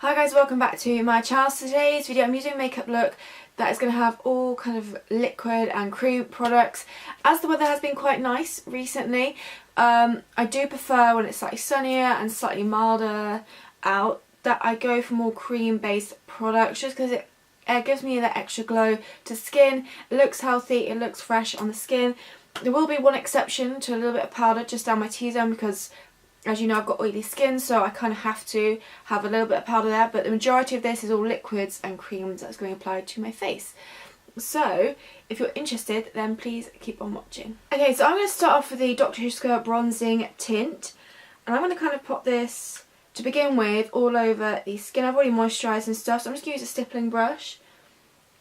Hi guys, welcome back to my channel. So today's video I'm using a makeup look that is going to have all kind of liquid and cream products. As the weather has been quite nice recently, I do prefer when it's slightly sunnier and slightly milder out that I go for more cream based products, just because it gives me that extra glow to skin. It looks healthy, it looks fresh on the skin. There will be one exception to a little bit of powder just down my T-zone because, as you know, I've got oily skin, so I kind of have to have a little bit of powder there, but the majority of this is all liquids and creams that's going to be applied to my face. So if you're interested, then please keep on watching. Okay, so I'm going to start off with the Dr. Husker Bronzing Tint, and I'm going to kind of pop this to begin with all over the skin. I've already moisturised and stuff, so I'm just going to use a stippling brush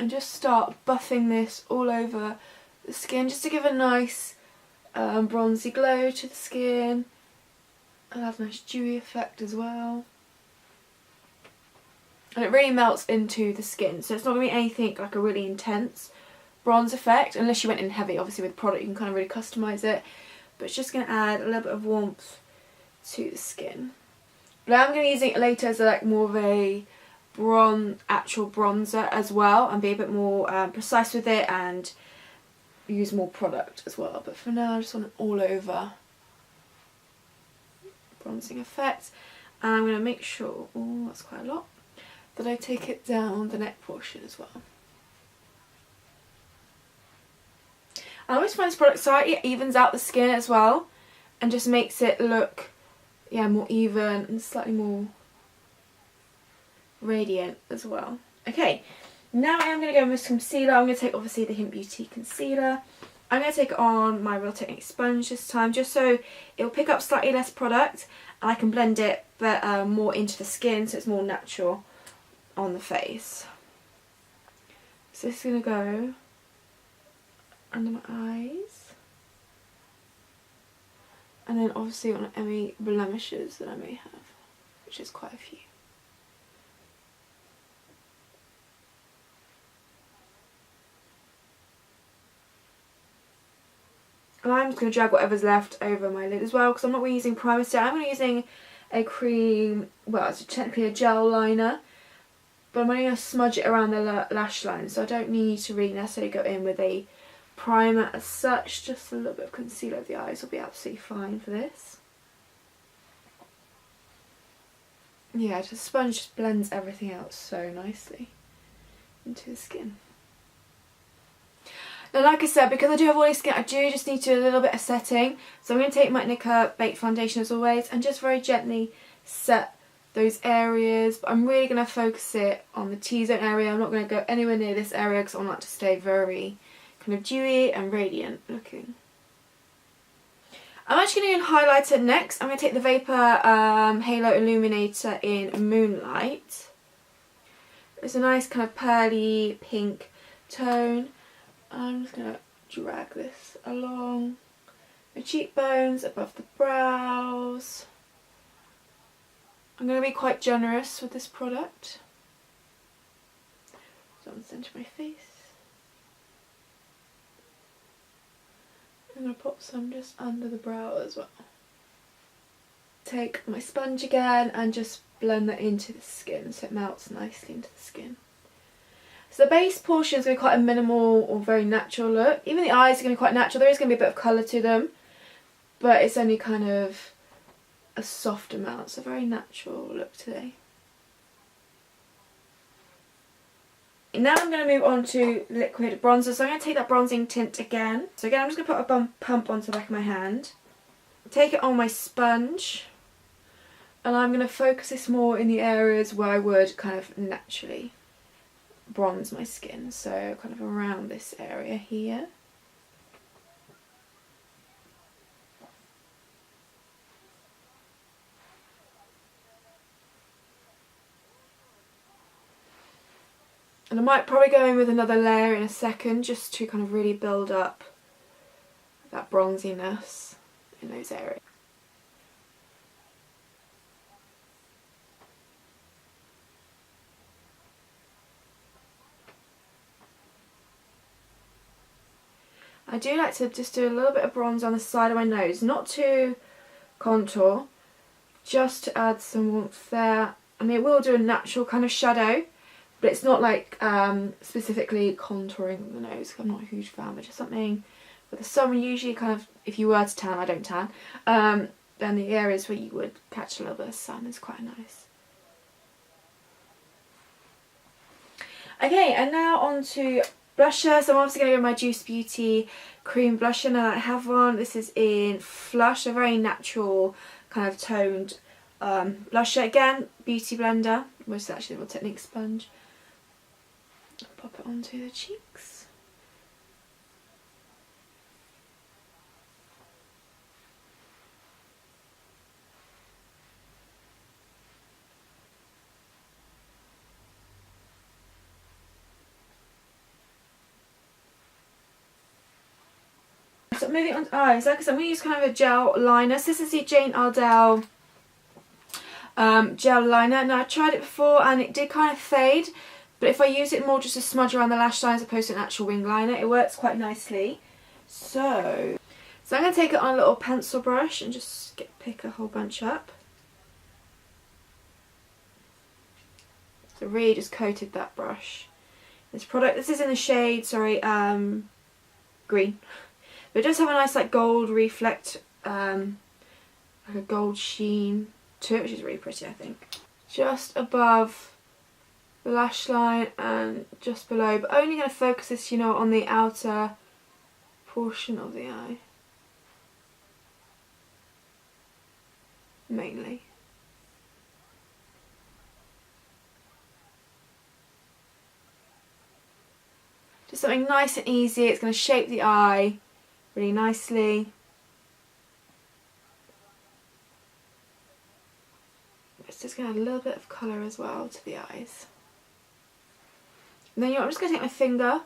and just start buffing this all over the skin just to give a nice bronzy glow to the skin. It'll have a nice dewy effect as well. And it really melts into the skin, so it's not going to be anything like a really intense bronze effect, unless you went in heavy. Obviously with product you can kind of really customise it, but it's just going to add a little bit of warmth to the skin. But I'm going to be using it later as like more of a actual bronzer as well, and be a bit more precise with it and use more product as well. But for now I just want it all over bronzing effect, and I'm going to make sure, oh that's quite a lot, that I take it down the neck portion as well. I always find this product slightly evens out the skin as well and just makes it look more even and slightly more radiant as well. Okay, now I am going to go with concealer. I'm going to take obviously the Hint Beauty concealer. I'm going to take it on my Real Technique sponge this time, just so it will pick up slightly less product and I can blend it more into the skin so it's more natural on the face. So this is going to go under my eyes, and then obviously on any blemishes that I may have, which is quite a few. And I'm just going to drag whatever's left over my lid as well, because I'm not really using primer today. I'm going to be using a cream, well it's technically a gel liner, but I'm only going to smudge it around the lash line, so I don't need to really necessarily go in with a primer as such. Just a little bit of concealer over the eyes will be absolutely fine for this. Yeah, the sponge just blends everything out so nicely into the skin. Now like I said, because I do have oily skin, I do just need to do a little bit of setting. So I'm going to take my Nicka Baked Foundation as always and just very gently set those areas. But I'm really going to focus it on the T-zone area. I'm not going to go anywhere near this area because I want it to stay very kind of dewy and radiant looking. I'm actually going to highlight it next. I'm going to take the Vapour Halo Illuminator in Moonlight. It's a nice kind of pearly pink tone. I'm just going to drag this along the cheekbones, above the brows. I'm going to be quite generous with this product. So I'm going to center my face. I'm going to pop some just under the brow as well. Take my sponge again and just blend that into the skin so it melts nicely into the skin. So the base portion is going to be quite a minimal or very natural look. Even the eyes are going to be quite natural. There is going to be a bit of colour to them, but it's only kind of a soft amount. So very natural look today. Now I'm going to move on to liquid bronzer. So I'm going to take that bronzing tint again. So again I'm just going to put a pump onto the back of my hand. Take it on my sponge. And I'm going to focus this more in the areas where I would kind of naturally bronze my skin, so kind of around this area here. And I might probably go in with another layer in a second just to kind of really build up that bronziness in those areas. I do like to just do a little bit of bronze on the side of my nose, not to contour, just to add some warmth there I mean, it will do a natural kind of shadow, but it's not like specifically contouring the nose. I'm not a huge fan, but just something with the sun. Usually kind of, if you were to tan, I don't tan, then the areas where you would catch a little bit of sun is quite nice. Okay, and now on to blusher. So I'm obviously going to go with my Juice Beauty cream blusher. Now I have one. This is in Flush, a very natural kind of toned blusher. Again, Beauty Blender, which is actually a little Technique sponge. Pop it onto the cheeks. So moving on to eyes, like I said, I'm going to use kind of a gel liner. So this is the Jane Iredale gel liner. Now I tried it before and it did kind of fade, but if I use it more just to smudge around the lash line as opposed to an actual wing liner, it works quite nicely. So I'm going to take it on a little pencil brush and just pick a whole bunch up. So really just coated that brush. This product, this is in the shade, sorry, green. But it does have a nice like gold reflect, like a gold sheen to it, which is really pretty, I think. Just above the lash line and just below, but only going to focus this, you know, on the outer portion of the eye. Mainly. Just something nice and easy. It's going to shape the eye really nicely. It's just going to add a little bit of colour as well to the eyes. And then I'm just going to take my finger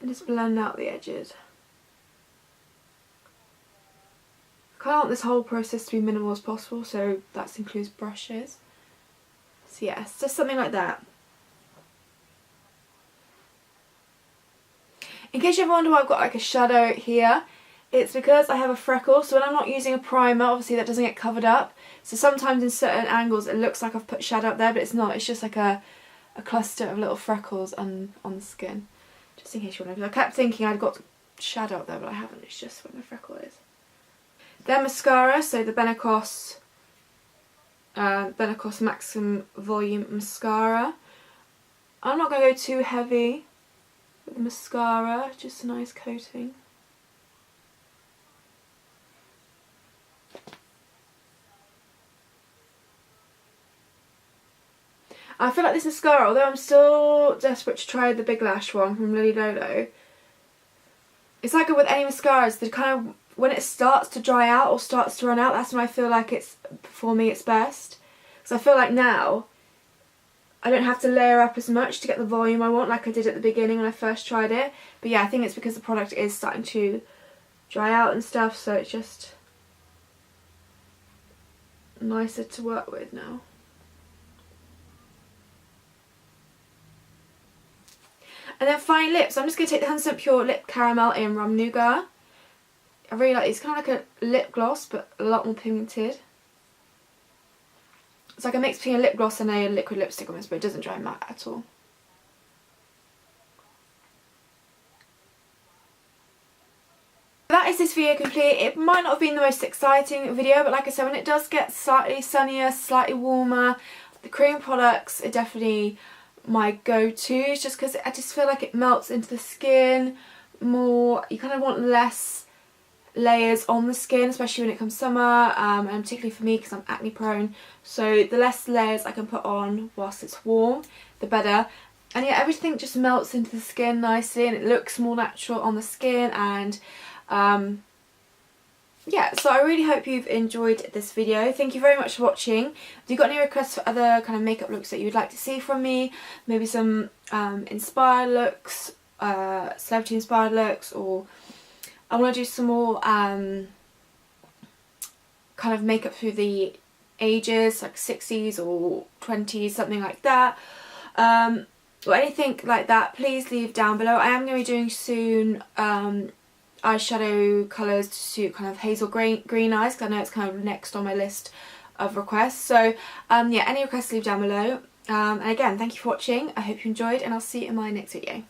and just blend out the edges. I kind of want this whole process to be minimal as possible, so that includes brushes. So yeah, it's just something like that. In case you ever wonder why I've got like a shadow here, it's because I have a freckle, so when I'm not using a primer, obviously that doesn't get covered up. So sometimes in certain angles it looks like I've put shadow up there, but it's not. It's just like a cluster of little freckles on the skin. Just in case you wonder. I kept thinking I'd got shadow up there, but I haven't. It's just where my freckle is. Then mascara, so the Benecos Maximum Volume Mascara. I'm not going to go too heavy with the mascara, just a nice coating. I feel like this mascara, although I'm still desperate to try the Big Lash one from Lily Lolo, it's like with any mascaras, the kind of, when it starts to dry out or starts to run out, that's when I feel like it's, for me, it's best. Because I feel like now I don't have to layer up as much to get the volume I want like I did at the beginning when I first tried it. But yeah, I think it's because the product is starting to dry out and stuff, so it's just nicer to work with now. And then fine lips. I'm just going to take the 100% Pure Lip Caramel in Rum Nougat. I really like it. It's kind of like a lip gloss, but a lot more pigmented. It's like a mix between a lip gloss and a liquid lipstick almost, but it doesn't dry matte at all. That is this video complete. It might not have been the most exciting video, but like I said, when it does get slightly sunnier, slightly warmer, the cream products are definitely my go-tos, just because I just feel like it melts into the skin more. You kind of want less layers on the skin, especially when it comes summer, and particularly for me because I'm acne prone, so the less layers I can put on whilst it's warm, the better. And yeah, everything just melts into the skin nicely and it looks more natural on the skin. And yeah, so I really hope you've enjoyed this video. Thank you very much for watching. If you've got any requests for other kind of makeup looks that you would like to see from me, maybe some inspired looks, celebrity inspired looks, or I want to do some more kind of makeup through the ages, like 60s or 20s, something like that, or anything like that, please leave down below. I am going to be doing soon eyeshadow colours to suit kind of hazel green eyes, because I know it's kind of next on my list of requests. So yeah, any requests leave down below. And again, thank you for watching. I hope you enjoyed, and I'll see you in my next video.